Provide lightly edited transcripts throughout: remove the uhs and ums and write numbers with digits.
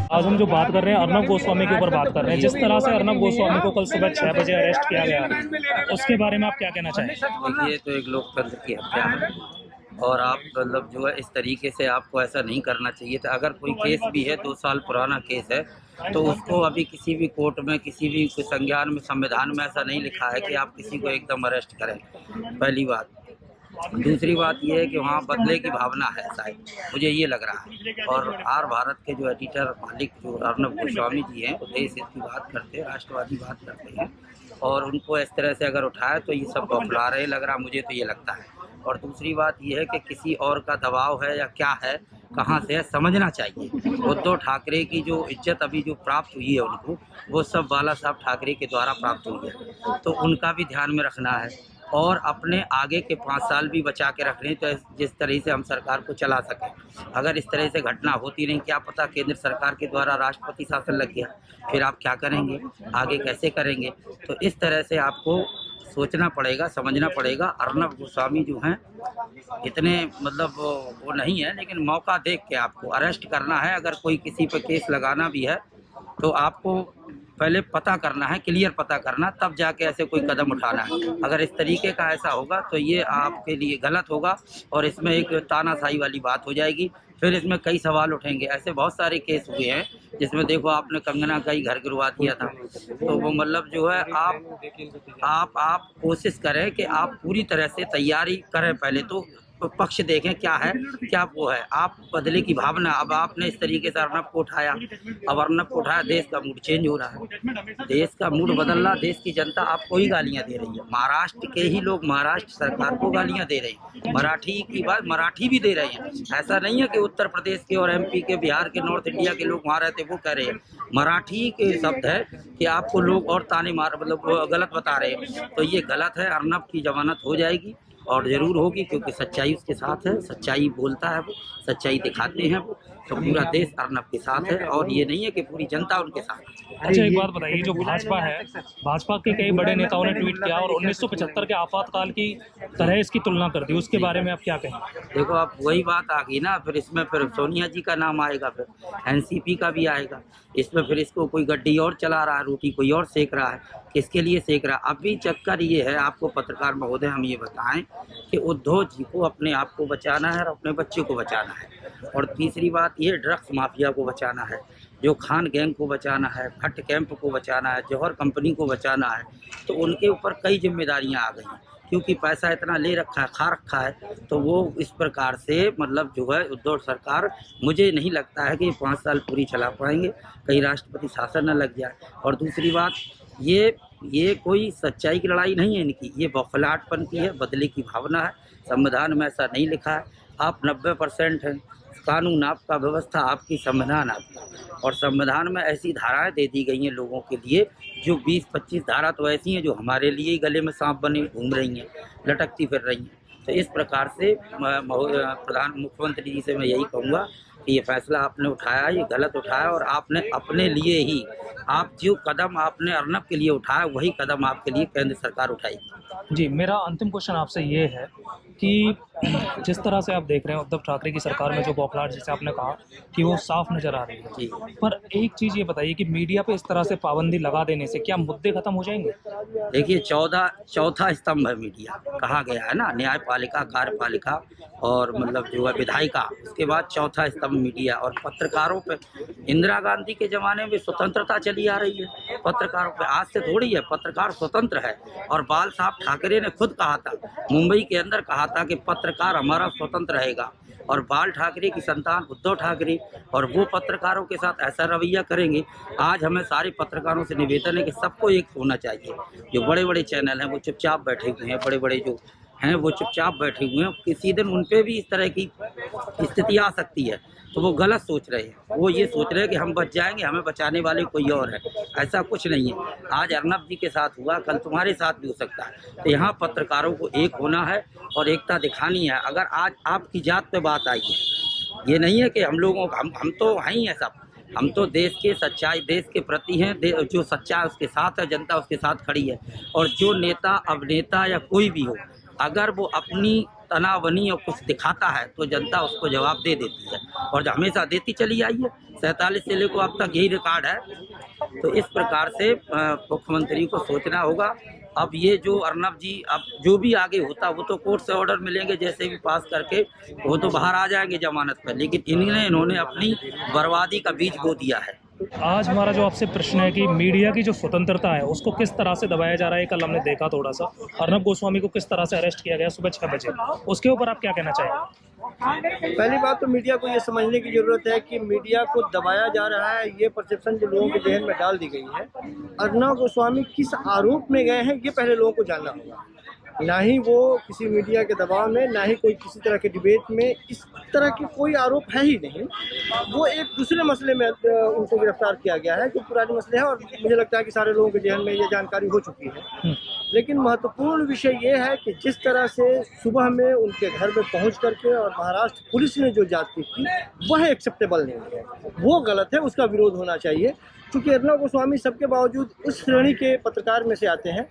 आज हम जो बात कर रहे हैं अर्नब गोस्वामी के ऊपर बात कर रहे हैं। जिस तरह से अर्नब गोस्वामी को कल सुबह 6 बजे अरेस्ट किया गया, उसके बारे में आप क्या कहना चाहेंगे? देखिए, तो एक लोकतंत्र की हत्या है और आप मतलब जो है इस तरीके से आपको ऐसा नहीं करना चाहिए था। अगर कोई केस भी है 2 साल पुराना केस है तो उसको अभी किसी भी कोर्ट में किसी भी संज्ञान में संविधान में ऐसा नहीं लिखा है कि आप किसी को एकदम अरेस्ट करें। पहली बात। दूसरी बात ये है कि वहाँ बदले की भावना है शायद, मुझे ये लग रहा है। और आर भारत के जो एडिटर मालिक जो अर्नब गोस्वामी जी हैं वो देश हित की बात करते हैं, राष्ट्रवादी बात करते हैं और उनको इस तरह से अगर उठाए तो ये सब बौखला रहे लग रहा, मुझे तो ये लगता है। और दूसरी बात ये है कि किसी और का दबाव है या क्या है, कहाँ से है, समझना चाहिए। उद्धव ठाकरे की जो इज्जत अभी जो प्राप्त हुई है उनको, वो सब बाला साहब ठाकरे के द्वारा प्राप्त हुई है, तो उनका भी ध्यान में रखना है और अपने आगे के 5 साल भी बचा के रख रहे हैं, तो जिस तरह से हम सरकार को चला सकें। अगर इस तरह से घटना होती नहीं, क्या पता केंद्र सरकार के द्वारा राष्ट्रपति शासन लग गया, फिर आप क्या करेंगे, आगे कैसे करेंगे? तो इस तरह से आपको सोचना पड़ेगा, समझना पड़ेगा। अर्नब गोस्वामी जो हैं इतने मतलब वो नहीं है, लेकिन मौका देख के आपको अरेस्ट करना है। अगर कोई किसी पर केस लगाना भी है तो आपको पहले पता करना है, क्लियर पता करना, तब जाके ऐसे कोई कदम उठाना है। अगर इस तरीके का ऐसा होगा तो ये आपके लिए गलत होगा और इसमें एक तानाशाही वाली बात हो जाएगी। फिर इसमें कई सवाल उठेंगे। ऐसे बहुत सारे केस हुए हैं जिसमें देखो आपने कंगना का ही घर गिरवा दिया था, तो वो मतलब जो है आप कोशिश करें कि आप पूरी तरह से तैयारी करें। पहले तो पक्ष देखें क्या है, क्या वो है। आप बदले की भावना, अब आपने इस तरीके से अर्नब को उठाया, अब अर्नब को उठाया, देश का मूड चेंज हो रहा है, देश का मूड बदल रहा, देश की जनता आपको ही गालियां दे रही है। महाराष्ट्र के ही लोग महाराष्ट्र सरकार को गालियां दे रहे हैं, मराठी की बात मराठी भी दे रहे हैं। ऐसा नहीं है कि उत्तर प्रदेश के और एमपी के, बिहार के, नॉर्थ इंडिया के लोग वहाँ रहते वो कह रहे हैं, मराठी के शब्द है कि आपको लोग और ताने मार मतलब गलत बता रहे हैं। तो ये गलत है। अर्नब की जमानत हो जाएगी और ज़रूर होगी, क्योंकि सच्चाई उसके साथ है, सच्चाई बोलता है वो, सच्चाई दिखाते हैं वो। तो पूरा देश अर्नब के साथ है और ये नहीं है कि पूरी जनता उनके साथ है। अच्छा, एक बात बताइए, जो भाजपा है, भाजपा के कई बड़े नेताओं ने ट्वीट किया और 1975 के आपातकाल की तरह इसकी तुलना कर दी, उसके बारे में आप क्या कहेंगे? देखो, अब वही बात आ गई ना, फिर इसमें फिर सोनिया जी का नाम आएगा, फिर एनसीपी का भी आएगा इसमें। फिर इसको कोई गड्डी और चला रहा है, रोटी कोई और सेक रहा है, किसके लिए सेक रहा है? अभी चक्कर ये है, आपको पत्रकार महोदय हम ये बताएं कि उद्धव जी को अपने आप को बचाना है और अपने बच्चे को बचाना है। और तीसरी बात ये, ड्रग्स माफिया को बचाना है, जो खान गैंग को बचाना है, भट्ट कैंप को बचाना है, जौहर कंपनी को बचाना है। तो उनके ऊपर कई जिम्मेदारियां आ गई हैं, क्योंकि पैसा इतना ले रखा है, खा रखा है। तो वो इस प्रकार से मतलब जो है उद्धव सरकार, मुझे नहीं लगता है कि 5 साल पूरी चला पाएंगे, कहीं राष्ट्रपति शासन न लग जाए। और दूसरी बात, ये कोई सच्चाई की लड़ाई नहीं है इनकी, ये बौखलाहटपन की है, बदले की भावना है। संविधान में ऐसा नहीं लिखा है। आप 90% हैं, कानून आपका, व्यवस्था आपकी, संविधान आपका, और संविधान में ऐसी धाराएं दे दी गई हैं लोगों के लिए, जो 20-25 धारा तो ऐसी हैं जो हमारे लिए ही गले में सांप बने घूम रही हैं, लटकती फिर रही हैं। तो इस प्रकार से मुख्यमंत्री जी से मैं यही कहूँगा कि ये फैसला आपने उठाया, ये गलत उठाया और आपने अपने लिए ही, आप जो कदम आपने अर्नब के लिए उठाया वही कदम आपके लिए केंद्र सरकार उठाएगी। जी, मेरा अंतिम क्वेश्चन आपसे ये है कि जिस तरह से आप देख रहे हैं उद्धव ठाकरे की सरकार में जो बौखलाहट, जैसे आपने कहा कि वो साफ नज़र आ रही है, जी, पर एक चीज़ ये बताइए कि मीडिया पे इस तरह से पाबंदी लगा देने से क्या मुद्दे खत्म हो जाएंगे? देखिए, चौथा स्तंभ है मीडिया, कहा गया है ना, न्यायपालिका, कार्यपालिका और मतलब जो है विधायिका, उसके बाद चौथा स्तंभ मीडिया। और पत्रकारों पे इंदिरा गांधी के ज़माने में स्वतंत्रता चली आ रही है पत्रकारों पे, आज से थोड़ी है, पत्रकार स्वतंत्र है। और बाल साहब ठाकरे ने खुद कहा था, मुंबई के अंदर कहा था कि पत्रकार हमारा स्वतंत्र रहेगा। और बाल ठाकरे की संतान उद्धव ठाकरे, और वो पत्रकारों के साथ ऐसा रवैया करेंगे। आज हमें सारे पत्रकारों से निवेदन है कि सबको एक होना चाहिए। जो बड़े बड़े चैनल हैं वो चुपचाप बैठे हुए हैं, बड़े बड़े जो हैं वो चुपचाप बैठे हुए हैं। किसी दिन उन पे भी इस तरह की स्थिति आ सकती है, तो वो गलत सोच रहे हैं। वो ये सोच रहे हैं कि हम बच जाएंगे, हमें बचाने वाले कोई और है। ऐसा कुछ नहीं है। आज अर्नब जी के साथ हुआ, कल तुम्हारे साथ भी हो सकता है। तो यहाँ पत्रकारों को एक होना है और एकता दिखानी है। अगर आज आपकी जात पे बात आई है, ये नहीं है कि हम लोगों का, हम तो हैं ही हैं सब, हम तो देश के सच्चाई, देश के प्रति हैं। जो सच्चा है उसके साथ है, जनता उसके साथ खड़ी है। और जो नेता, अभिनेता या कोई भी हो, अगर वो अपनी अनावनी और कुछ दिखाता है तो जनता उसको जवाब दे देती है, और हमेशा देती चली आई है। 47 से लेकर अब तक यही रिकॉर्ड है। तो इस प्रकार से मुख्यमंत्री को सोचना होगा। अब ये जो अर्नब जी, अब जो भी आगे होता वो तो कोर्ट से ऑर्डर मिलेंगे, जैसे भी पास करके वो तो बाहर आ जाएंगे जमानत पर, लेकिन इन्होंने अपनी बर्बादी का बीज बो दिया है। आज हमारा जो आपसे प्रश्न है कि मीडिया की जो स्वतंत्रता है उसको किस तरह से दबाया जा रहा है, कल हमने देखा थोड़ा सा अर्नब गोस्वामी को किस तरह से अरेस्ट किया गया सुबह 6 बजे, उसके ऊपर आप क्या कहना चाहेंगे? पहली बात तो मीडिया को ये समझने की जरूरत है कि मीडिया को दबाया जा रहा है, ये परसेप्शन जो लोगों के जहन में डाल दी गई है। अर्नब गोस्वामी किस आरोप में गए हैं ये पहले लोगों को जानना होगा। ना ही वो किसी मीडिया के दबाव में, ना ही कोई किसी तरह के डिबेट में, इस तरह की कोई आरोप है ही नहीं। वो एक दूसरे मसले में उनको गिरफ्तार किया गया है जो पुराने मसले हैं, और मुझे लगता है कि सारे लोगों के जहन में ये जानकारी हो चुकी है। लेकिन महत्वपूर्ण विषय ये है कि जिस तरह से सुबह में उनके घर में पहुंच करके और महाराष्ट्र पुलिस ने जो जांच की वह एक्सेप्टेबल नहीं है, वो गलत है, उसका विरोध होना चाहिए। क्योंकि अर्नब गोस्वामी सबके बावजूद उस श्रेणी के पत्रकार में से आते हैं,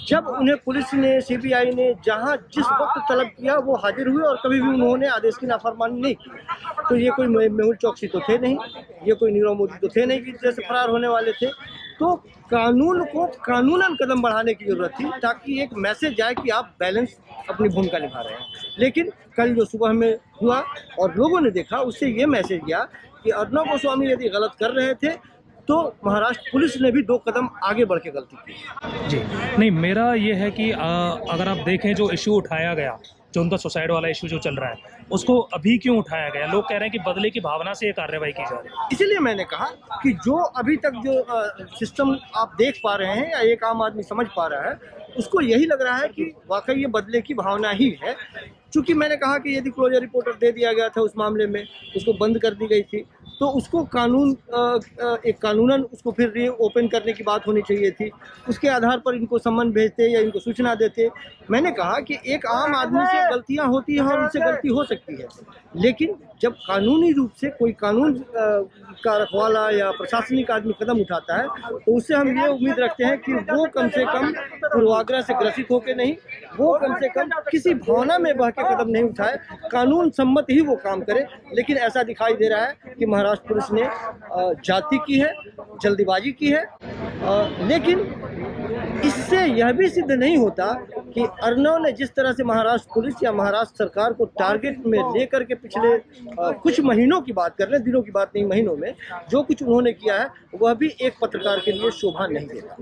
जब उन्हें पुलिस ने, सीबीआई ने जहां जिस वक्त तलब किया वो हाजिर हुए और कभी भी उन्होंने आदेश की नाफरमानी नहीं की। तो ये कोई मेहुल चौकसी तो थे नहीं, ये कोई नीरव मोदी तो थे नहीं कि जैसे फरार होने वाले थे। तो कानून को कानूनन कदम बढ़ाने की जरूरत थी ताकि एक मैसेज जाए कि आप बैलेंस अपनी भूमिका निभा रहे हैं। लेकिन कल जो सुबह में हुआ और लोगों ने देखा, उससे ये मैसेज गया कि अर्नब गोस्वामी यदि गलत कर रहे थे तो महाराष्ट्र पुलिस ने भी 2 कदम आगे बढ़ के गलती की। जी नहीं, मेरा ये है कि अगर आप देखें जो इशू उठाया गया, जो उनका सुसाइड वाला इशू जो चल रहा है, उसको अभी क्यों उठाया गया? लोग कह रहे हैं कि बदले की भावना से ये कार्रवाई की जा रही है। इसीलिए मैंने कहा कि जो अभी तक जो सिस्टम आप देख पा रहे हैं या एक आम आदमी समझ पा रहा है, उसको यही लग रहा है कि वाकई ये बदले की भावना ही है। चूँकि मैंने कहा कि यदि क्लोजर रिपोर्टर दे दिया गया था उस मामले में, उसको बंद कर दी गई थी, तो उसको एक कानूनन उसको फिर रीओपन करने की बात होनी चाहिए थी। उसके आधार पर इनको सम्मन भेजते या इनको सूचना देते। मैंने कहा कि एक आम आदमी से गलतियां होती हैं और उनसे गलती हो सकती है, लेकिन जब कानूनी रूप से कोई कानून का रखवाला या प्रशासनिक आदमी कदम उठाता है तो उससे हम ये उम्मीद रखते हैं कि वो कम से कम पूर्वाग्रह से ग्रसित होकर नहीं, वो कम से कम किसी भावना में बह के कदम नहीं उठाए, कानून सम्मत ही वो काम करे। लेकिन ऐसा दिखाई दे रहा है कि महाराष्ट्र पुलिस ने जाति की है, जल्दीबाजी की है। लेकिन इससे यह भी सिद्ध नहीं होता कि अर्नब ने जिस तरह से महाराष्ट्र पुलिस या महाराष्ट्र सरकार को टारगेट में लेकर के पिछले कुछ महीनों की बात कर रहे हैं, दिनों की बात नहीं, महीनों में जो कुछ उन्होंने किया है वह भी एक पत्रकार के लिए शोभा नहीं देता।